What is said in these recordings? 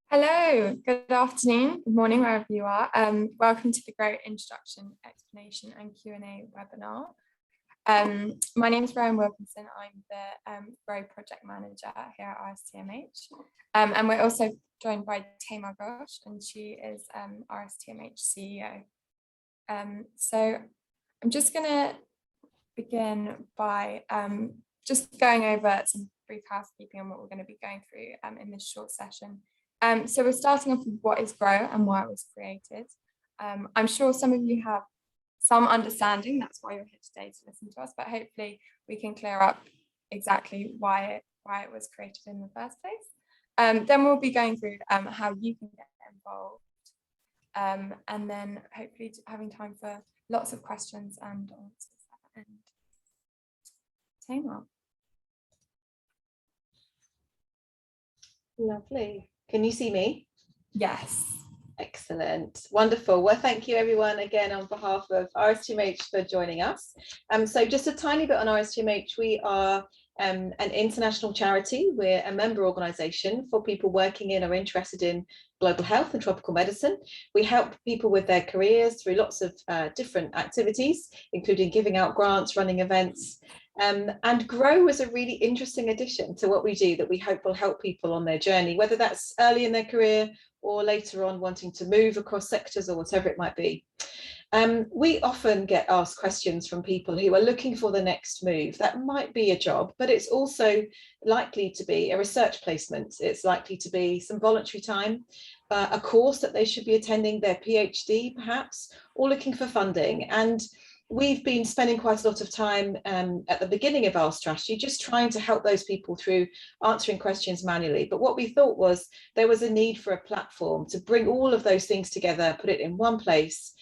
Hello, good afternoon, good morning, wherever you are. Welcome to the Grow Introduction, Explanation and Q&A webinar. My name is Rowan Wilkinson. I'm the Grow Project Manager here at RSTMH. And we're also joined by Tamar Ghosh, and she is RSTMH CEO. So I'm just going to begin by just going over some brief housekeeping on what we're going to be going through in this short session. So we're starting off with what is Grow and why it was created. I'm sure some of you have some understanding, that's why you're here today to listen to us, but hopefully we can clear up exactly why it was created in the first place. Then we'll be going through how you can get involved, and then hopefully having time for lots of questions and answers at the end. Tamar. Lovely. Can you see me? Yes. Excellent. Wonderful. Well, thank you everyone again on behalf of RSTMH for joining us. So just a tiny bit on RSTMH. We are an international charity. We're a member organisation for people working in or interested in global health and tropical medicine. We help people with their careers through lots of different activities, including giving out grants, running events. And Grow is a really interesting addition to what we do that we hope will help people on their journey, whether that's early in their career or later on wanting to move across sectors or whatever it might be. We often get asked questions from people who are looking for the next move. That might be a job, but it's also likely to be a research placement. It's likely to be some voluntary time, a course that they should be attending, their PhD perhaps, or looking for funding. And we've been spending quite a lot of time at the beginning of our strategy just trying to help those people through answering questions manually. But what we thought was there was a need for a platform to bring all of those things together, put it in one place.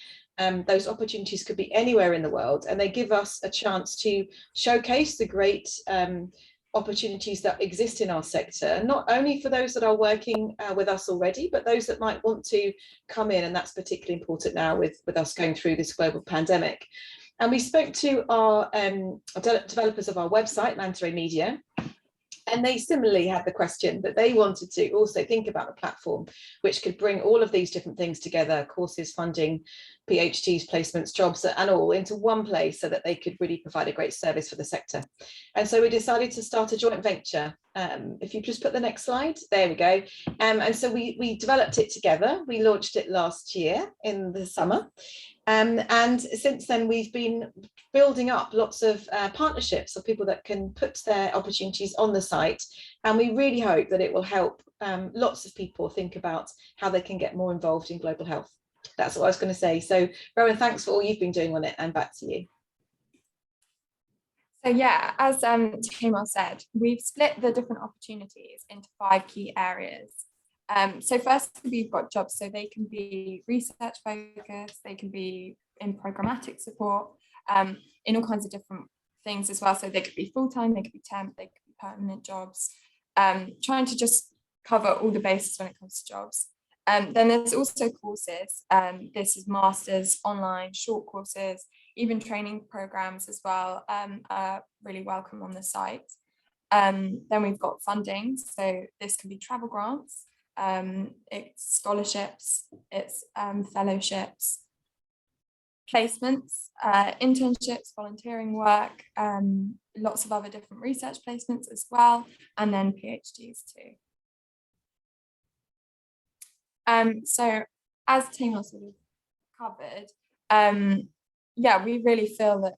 Those opportunities could be anywhere in the world, and they give us a chance to showcase the great opportunities that exist in our sector, not only for those that are working with us already, but those that might want to come in, and that's particularly important now with us going through this global pandemic. And we spoke to our developers of our website, Manta Ray Media, and they similarly had the question that they wanted to also think about a platform which could bring all of these different things together, courses, funding, PhDs, placements, jobs, and all into one place so that they could really provide a great service for the sector. And so we decided to start a joint venture. If you just put the next slide, there we go. And so we developed it together. We launched it last year in the summer. And since then, we've been building up lots of partnerships of people that can put their opportunities on the site. And we really hope that it will help lots of people think about how they can get more involved in global health. That's what I was going to say. So, Rowan, thanks for all you've been doing on it, and back to you. So yeah, as Tamar said, we've split the different opportunities into 5 key areas. So first, we've got jobs, so they can be research focused, they can be in programmatic support, in all kinds of different things as well. So they could be full-time, they could be temp, they could be permanent jobs, trying to just cover all the bases when it comes to jobs. Then there's also courses. This is masters, online, short courses, even training programs as well, are really welcome on the site. Then we've got funding. So this can be travel grants, it's scholarships, it's fellowships, placements, internships, volunteering work, lots of other different research placements as well, and then PhDs too. So as Tamar sort of covered, yeah, we really feel that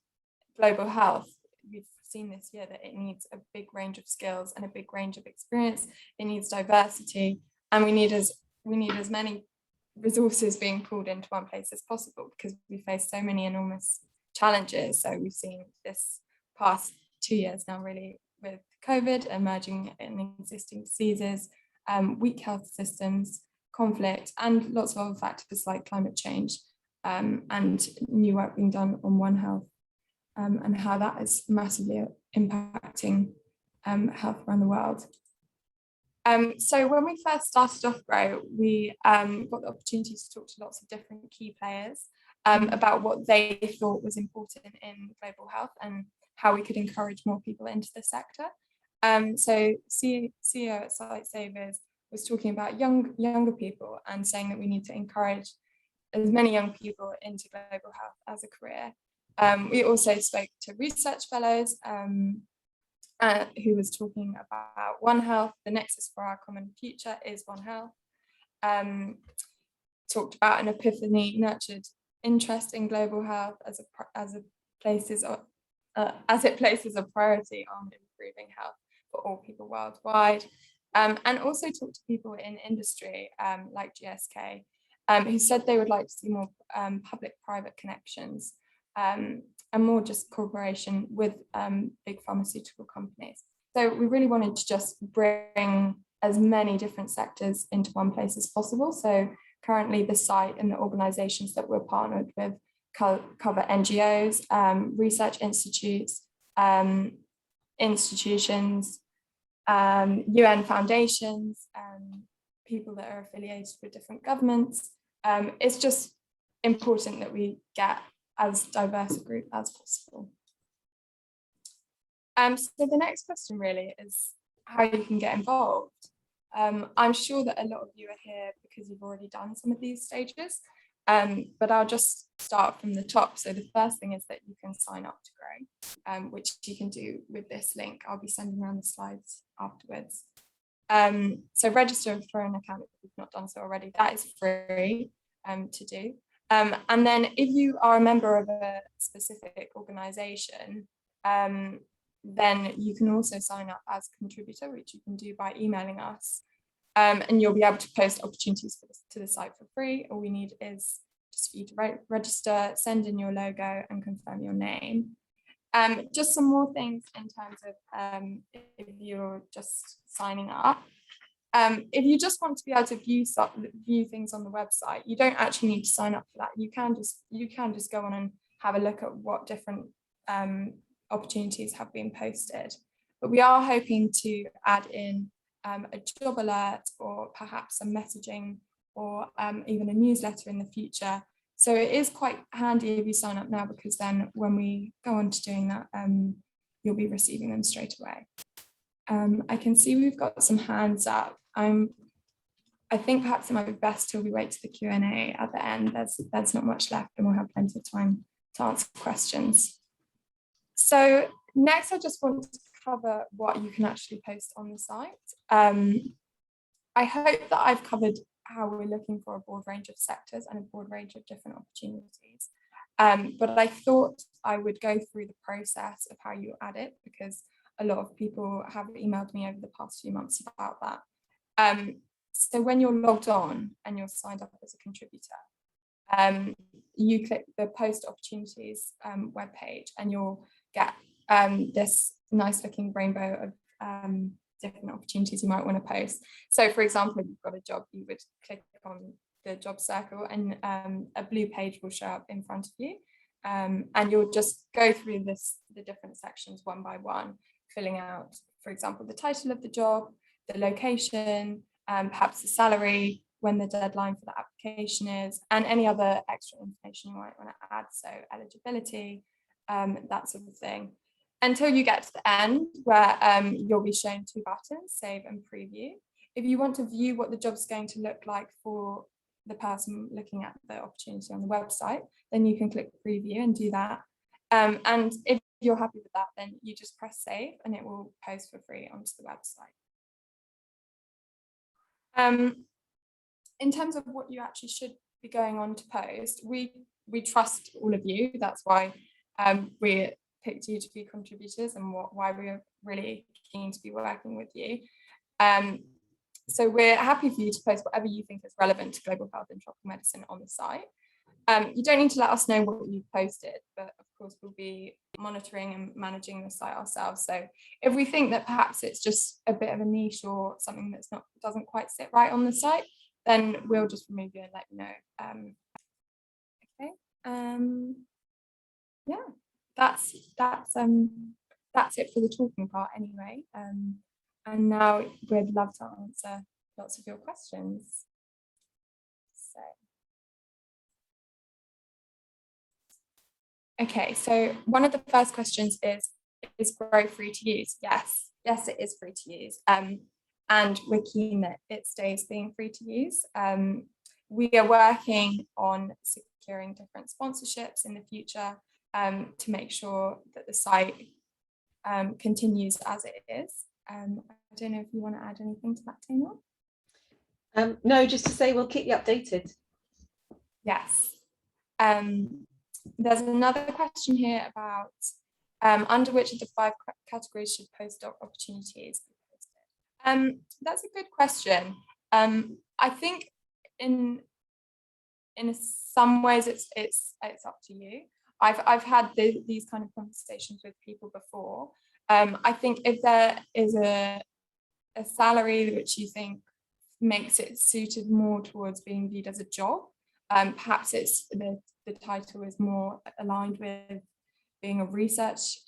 global health, we've seen this year that it needs a big range of skills and a big range of experience. It needs diversity, and we need as many resources being pulled into one place as possible, because we face so many enormous challenges. So we've seen this past 2 years now, really, with COVID, emerging and existing diseases, weak health systems, conflict, and lots of other factors like climate change, and new work being done on One Health, and how that is massively impacting health around the world. So when we first started off Grow, we got the opportunity to talk to lots of different key players about what they thought was important in global health and how we could encourage more people into the sector. So CEO at Site Savers was talking about younger people and saying that we need to encourage as many young people into global health as a career. We also spoke to research fellows who was talking about One Health. The nexus for our common future is One Health. Talked about an epiphany nurtured interest in global health as it places a priority on improving health for all people worldwide. And also talked to people in industry like GSK, who said they would like to see more public-private connections and more just cooperation with big pharmaceutical companies. So we really wanted to just bring as many different sectors into one place as possible. So currently the site and the organisations that we're partnered with cover NGOs, research institutes, institutions, UN foundations, people that are affiliated with different governments. It's just important that we get as diverse a group as possible. So the next question really is how you can get involved. I'm sure that a lot of you are here because you've already done some of these stages, but I'll just start from the top. So the first thing is that you can sign up to Grow, which you can do with this link. I'll be sending around the slides afterwards. So register for an account if you've not done so already. That is free to do. And then if you are a member of a specific organisation, then you can also sign up as a contributor, which you can do by emailing us. And you'll be able to post opportunities to the site for free. All we need is just for you to register, send in your logo and confirm your name. Just some more things in terms of if you're just signing up. If you just want to be able to view things on the website, you don't actually need to sign up for that. You can just go on and have a look at what different opportunities have been posted. But we are hoping to add in a job alert or perhaps some messaging or even a newsletter in the future. So it is quite handy if you sign up now, because then when we go on to doing that, you'll be receiving them straight away. I can see we've got some hands up. I think perhaps it might be best till we wait to the Q&A at the end. There's not much left and we'll have plenty of time to answer questions. So next, I just want to cover what you can actually post on the site. I hope that I've covered how we're looking for a broad range of sectors and a broad range of different opportunities. But I thought I would go through the process of how you add it, because a lot of people have emailed me over the past few months about that. So when you're logged on and you're signed up as a contributor, you click the post opportunities webpage and you'll get this nice looking rainbow of different opportunities you might want to post. So for example, if you've got a job, you would click on the job circle and a blue page will show up in front of you. And you'll just go through the different sections one by one, filling out, for example, the title of the job, the location, perhaps the salary, when the deadline for the application is, and any other extra information you might want to add, so eligibility, that sort of thing, until you get to the end where you'll be shown two buttons, save and preview. If you want to view what the job's going to look like for the person looking at the opportunity on the website, then you can click preview and do that. And if you're happy with that, then you just press save and it will post for free onto the website. In terms of what you actually should be going on to post, we trust all of you. That's why we picked you to be contributors and why we're really keen to be working with you. So we're happy for you to post whatever you think is relevant to global health and tropical medicine on the site. You don't need to let us know what you've posted, but of course we'll be monitoring and managing the site ourselves. So if we think that perhaps it's just a bit of a niche or something that's doesn't quite sit right on the site, then we'll just remove you and let you know. Okay. Yeah, that's it for the talking part anyway. And now we'd love to answer lots of your questions. So. Okay, so one of the first questions is Grow free to use? Yes, it is free to use. and we're keen that it stays being free to use. We are working on securing different sponsorships in the future to make sure that the site continues as it is. I don't know if you want to add anything to that, Tamar? No, just to say we'll keep you updated. Yes. There's another question here about under which of the 5 categories should postdoc opportunities be posted? That's a good question. I think in some ways it's up to you. I've had these kind of conversations with people before. I think if there is a salary which you think makes it suited more towards being viewed as a job, perhaps it's the title is more aligned with being a research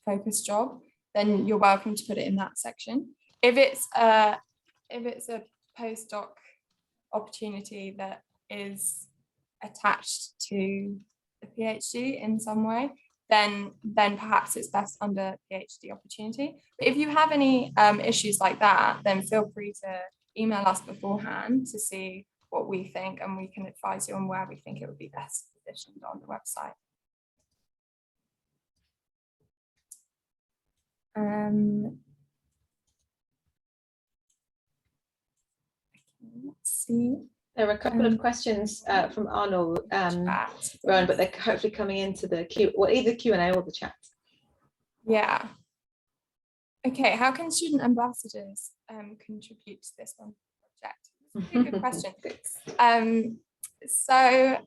focused job, then you're welcome to put it in that section. If it's a postdoc opportunity that is attached to the PhD in some way, then perhaps it's best under PhD opportunity. But if you have any issues like that, then feel free to email us beforehand to see what we think, and we can advise you on where we think it would be best positioned on the website. Let's see. There are a couple of questions from Arnold, Rowan, but they're hopefully coming into the either Q&A or the chat. Yeah. Okay, how can student ambassadors contribute to this one project? That's a really good question. So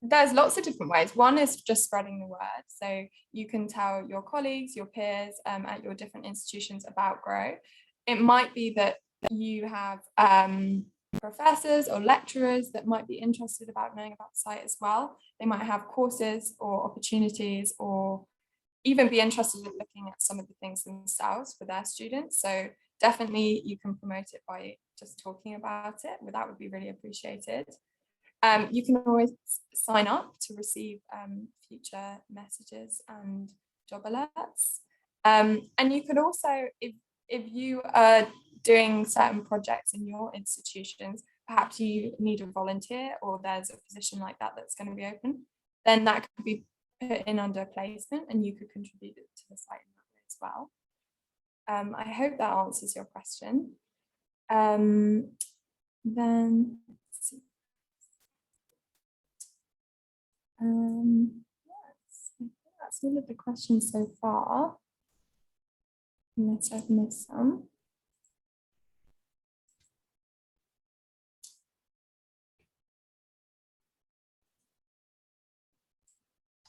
there's lots of different ways. One is just spreading the word. So you can tell your colleagues, your peers at your different institutions about Grow. It might be that you have professors or lecturers that might be interested about knowing about the site as well. They might have courses or opportunities, or even be interested in looking at some of the things themselves for their students. So definitely you can promote it by just talking about it. That would be really appreciated. You can always sign up to receive future messages and job alerts. And you could also, if you are doing certain projects in your institutions, perhaps you need a volunteer or there's a position like that that's going to be open, then that could be put in under placement and you could contribute it to the site in that way as well. I hope that answers your question. Then let's see. That's all of the questions so far, unless I've missed some.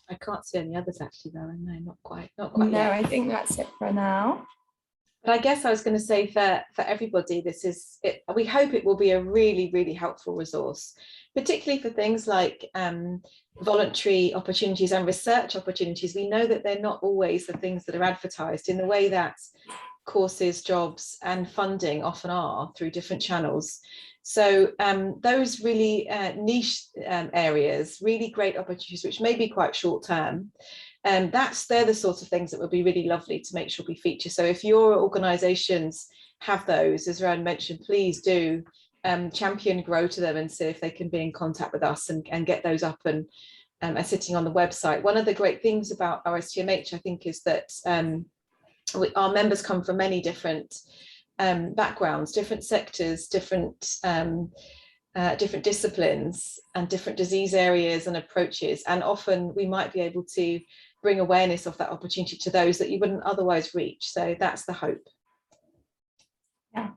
I can't see any others actually, though. No, not quite No, yet. I think that's it for now. But I guess I was going to say for everybody, this is it. We hope it will be a really, really helpful resource, particularly for things like voluntary opportunities and research opportunities. We know that they're not always the things that are advertised in the way that courses, jobs, and funding often are through different channels. So those really niche areas, really great opportunities, which may be quite short term, they're the sorts of things that would be really lovely to make sure we feature. So if your organisations have those, as Rowan mentioned, please do champion Grow to them and see if they can be in contact with us and get those up and sitting on the website. One of the great things about RSTMH, I think, is that our members come from many different backgrounds, different sectors, different disciplines and different disease areas and approaches, and often we might be able to bring awareness of that opportunity to those that you wouldn't otherwise reach. So that's the hope. Yeah.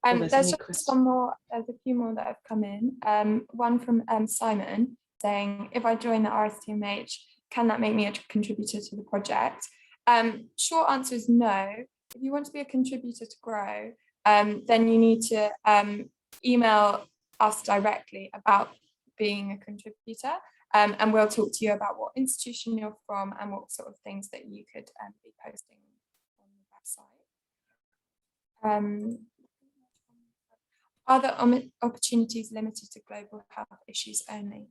There's just one more, there's a few more that have come in. One from Simon saying, if I join the RSTMH, can that make me a contributor to the project? Short answer is no. If you want to be a contributor to Grow, then you need to email us directly about being a contributor, and we'll talk to you about what institution you're from and what sort of things that you could be posting on the website. Are the opportunities limited to global health issues only?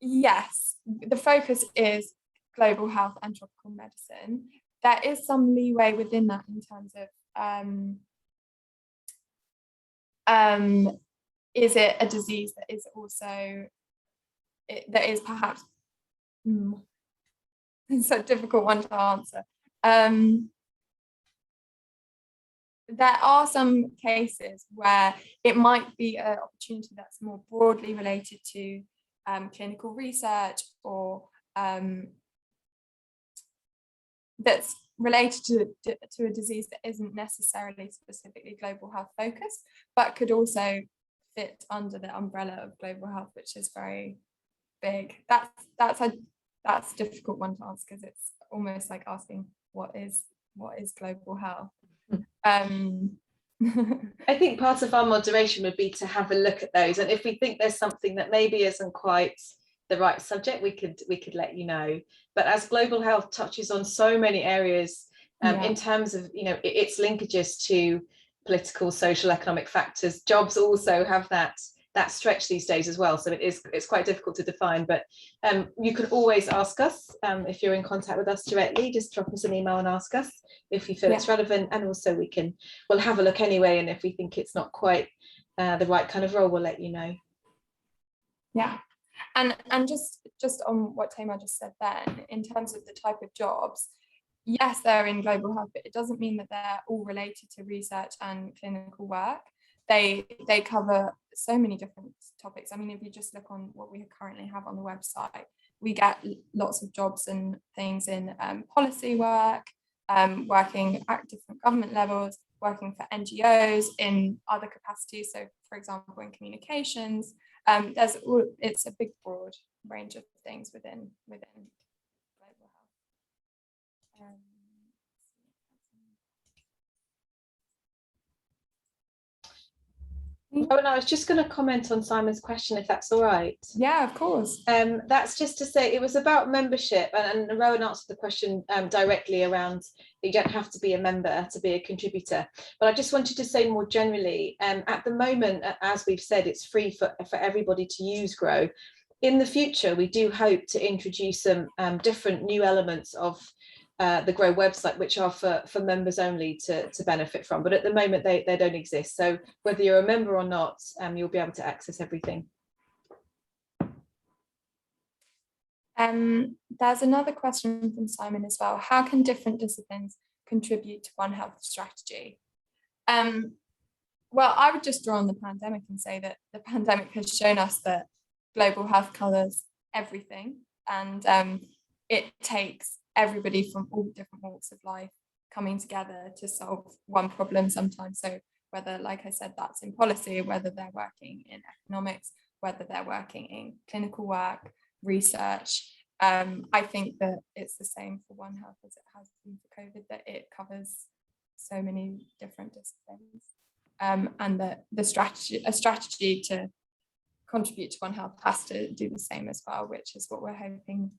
Yes, the focus is global health and tropical medicine. there is some leeway within that in terms of is it a disease that is also that is perhaps it's a difficult one to answer. There are some cases where it might be an opportunity that's more broadly related to clinical research, or that's related to a disease that isn't necessarily specifically global health focused, but could also fit under the umbrella of global health, which is very big. That's a difficult one to answer, because it's almost like asking what is global health. I think part of our moderation would be to have a look at those, and if we think there's something that maybe isn't quite the right subject, we could let you know. But as global health touches on so many areas, in terms of its linkages to political, social, economic factors, jobs also have that stretch these days as well. So it's quite difficult to define, but you can always ask us if you're in contact with us directly. Just drop us an email and ask us if you feel it's relevant, and also we'll have a look anyway, and if we think it's not quite the right kind of role, we'll let you know. Yeah, and just on what Tamar just said then, in terms of the type of jobs, yes, they're in global health, but it doesn't mean that they're all related to research and clinical work. They cover so many different topics. I mean, if you just look on what we currently have on the website, we get lots of jobs and things in policy work, working at different government levels, working for NGOs in other capacities. So, for example, in communications, it's a big, broad range of things within global health. Oh, and I was just going to comment on Simon's question, if that's all right. Yeah, of course. That's just to say it was about membership, and Rowan answered the question directly around you don't have to be a member to be a contributor. But I just wanted to say more generally, at the moment, as we've said, it's free for everybody to use Grow. In the future, we do hope to introduce some different new elements of the Grow website, which are for members only to benefit from, but at the moment they don't exist. So whether you're a member or not, you'll be able to access everything. There's another question from Simon as well. How can different disciplines contribute to One Health strategy? Well, I would just draw on the pandemic and say that the pandemic has shown us that global health covers everything, and it takes everybody from all different walks of life coming together to solve one problem sometimes. So whether, like I said, that's in policy, whether they're working in economics, whether they're working in clinical work, research, I think that it's the same for One Health as it has been for COVID, that it covers so many different disciplines, and that a strategy to contribute to One Health has to do the same as well, which is what we're hoping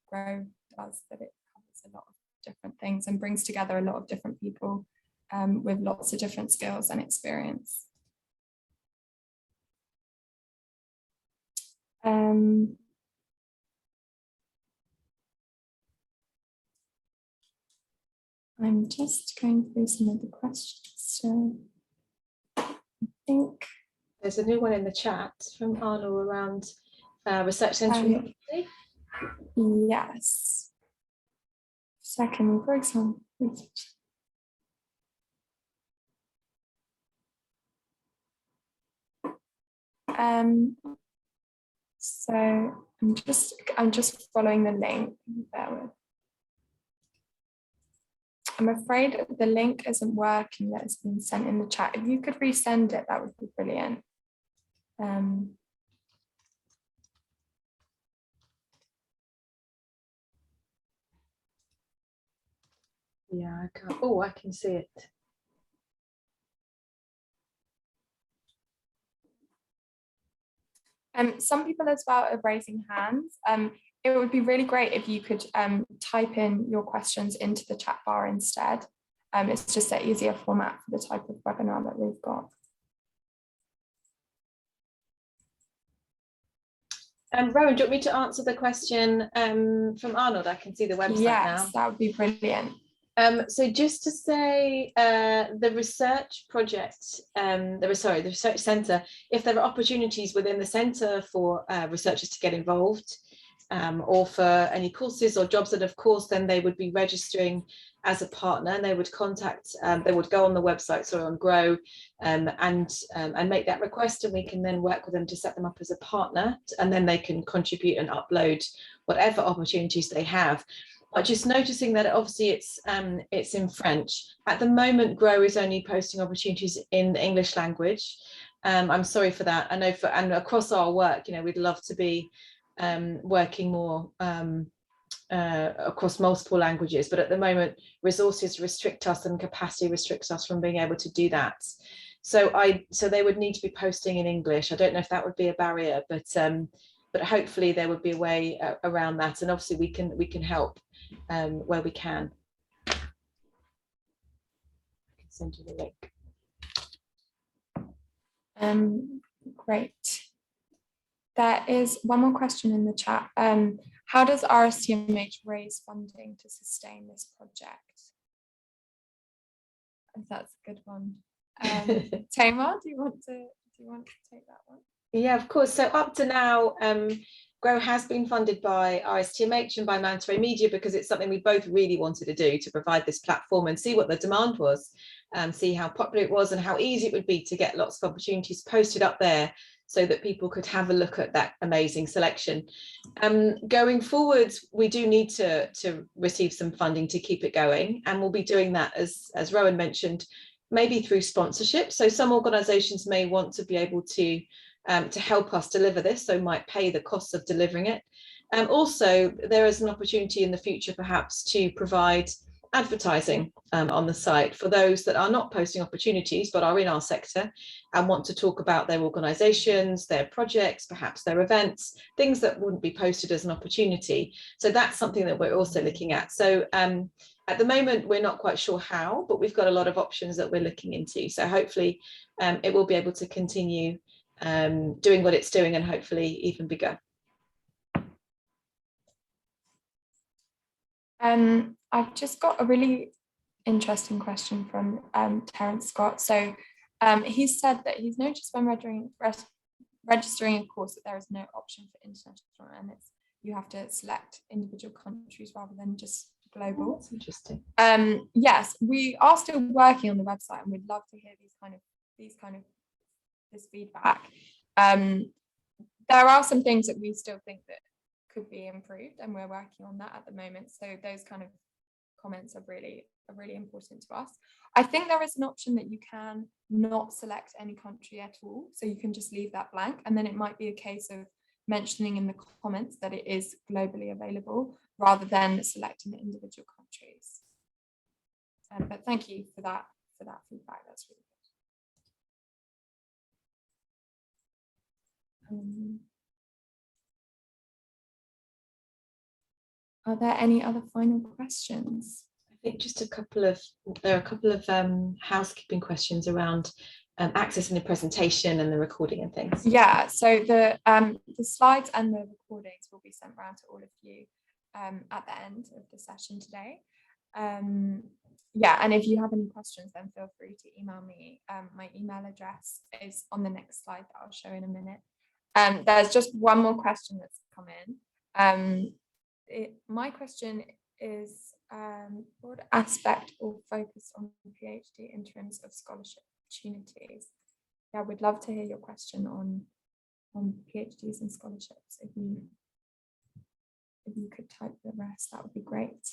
Grow does, that it covers a lot of different things and brings together a lot of different people with lots of different skills and experience. I'm just going through some of the questions. So I think there's a new one in the chat from Arnold around research centre. Yes. Second, for example. So I'm just following the link. I'm afraid the link isn't working that has been sent in the chat. If you could resend it, that would be brilliant. Yeah, I can't. Oh, I can see it. Some people as well are raising hands. It would be really great if you could type in your questions into the chat bar instead. It's just an easier format for the type of webinar that we've got. Rowan, do you want me to answer the question from Arnold? I can see the website now. Yes, that would be brilliant. So just to say, the research project, the research centre, if there are opportunities within the centre for researchers to get involved, or for any courses or jobs that of course, then they would be registering as a partner, and they would contact, they would go on the website, so on Grow, and make that request, and we can then work with them to set them up as a partner, and then they can contribute and upload whatever opportunities they have. But just noticing that obviously it's in French. At the moment, Grow is only posting opportunities in the English language. I'm sorry for that. I know and across our work, you know, we'd love to be working more across multiple languages, but at the moment resources restrict us and capacity restricts us from being able to do that. So they would need to be posting in English. I don't know if that would be a barrier, but hopefully there would be a way around that, and obviously we can help where we can. I can send you the link. Great. There is one more question in the chat. How does RSTMH raise funding to sustain this project? That's a good one. Tamar, do you want to take that one? Yeah, of course. So up to now, Grow has been funded by RSTMH and by Manta Ray Media, because it's something we both really wanted to do, to provide this platform and see what the demand was, see how popular it was and how easy it would be to get lots of opportunities posted up there so that people could have a look at that amazing selection. Going forward, we do need to receive some funding to keep it going, and we'll be doing that, as Rowan mentioned, maybe through sponsorship. So some organisations may want to be able to help us deliver this, so might pay the costs of delivering it. Also, there is an opportunity in the future perhaps to provide advertising on the site for those that are not posting opportunities but are in our sector and want to talk about their organisations, their projects, perhaps their events, things that wouldn't be posted as an opportunity. So that's something that we're also looking at. So at the moment, we're not quite sure how, but we've got a lot of options that we're looking into. So hopefully it will be able to continue doing what it's doing, and hopefully even bigger. I've just got a really interesting question from Terence Scott. So he said that he's noticed when registering a course that there is no option for international, and you have to select individual countries rather than just global. That's interesting. Yes, we are still working on the website, and we'd love to hear this feedback. There are some things that we still think that could be improved, and we're working on that at the moment. So those kind of comments are really important to us. I think there is an option that you can not select any country at all, so you can just leave that blank, and then it might be a case of mentioning in the comments that it is globally available rather than selecting the individual countries. But thank you for that feedback. That's really good. Are there any other final questions? I think just there are a couple of housekeeping questions around accessing the presentation and the recording and things. Yeah, so the slides and the recordings will be sent around to all of you at the end of the session today. Yeah, and if you have any questions, then feel free to email me. My email address is on the next slide that I'll show in a minute. There's just one more question that's come in. My question is, what aspect or focus on PhD in terms of scholarship opportunities? Yeah, we'd love to hear your question on PhDs and scholarships. If you could type the rest, that would be great.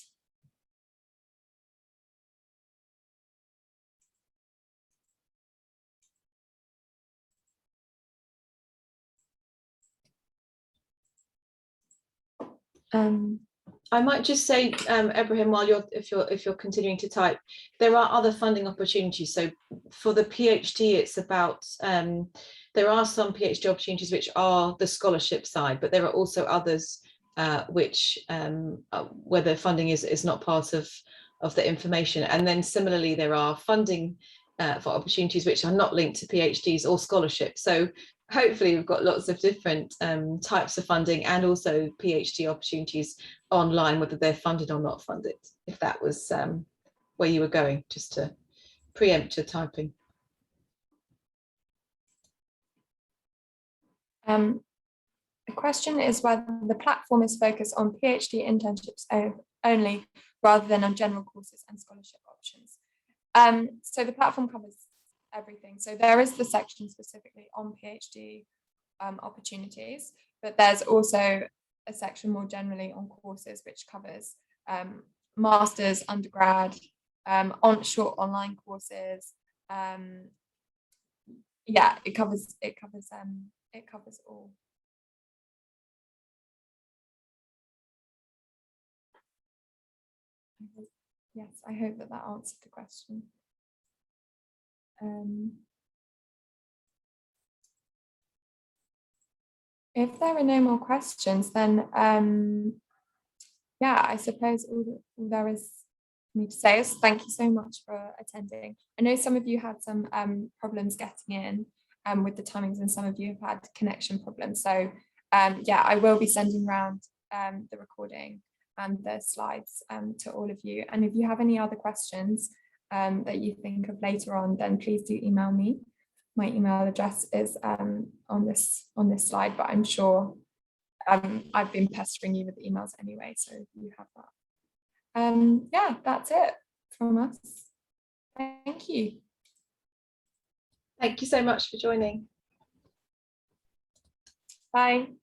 I might just say, Ibrahim, while if you're continuing to type, there are other funding opportunities. So for the PhD, it's about there are some PhD opportunities which are the scholarship side, but there are also others which where the funding is not part of the information. And then similarly, there are funding for opportunities which are not linked to PhDs or scholarships. So hopefully we've got lots of different types of funding and also PhD opportunities online, whether they're funded or not funded, if that was where you were going, just to preempt your typing. The question is whether the platform is focused on PhD internships only rather than on general courses and scholarship options. So the platform covers everything. So there is the section specifically on PhD opportunities, but there's also a section more generally on courses, which covers masters, undergrad, short online courses. Yeah, it covers all. Yes, I hope that answered the question. If there are no more questions, then yeah, I suppose all there is for me to say is thank you so much for attending. I know some of you had some problems getting in with the timings, and some of you have had connection problems. So yeah, I will be sending around the recording and the slides to all of you. And if you have any other questions that you think of later on, then please do email me. My email address is on this slide, but I'm sure I've been pestering you with emails anyway, so you have that. Yeah, that's it from us. Thank you. Thank you so much for joining. Bye.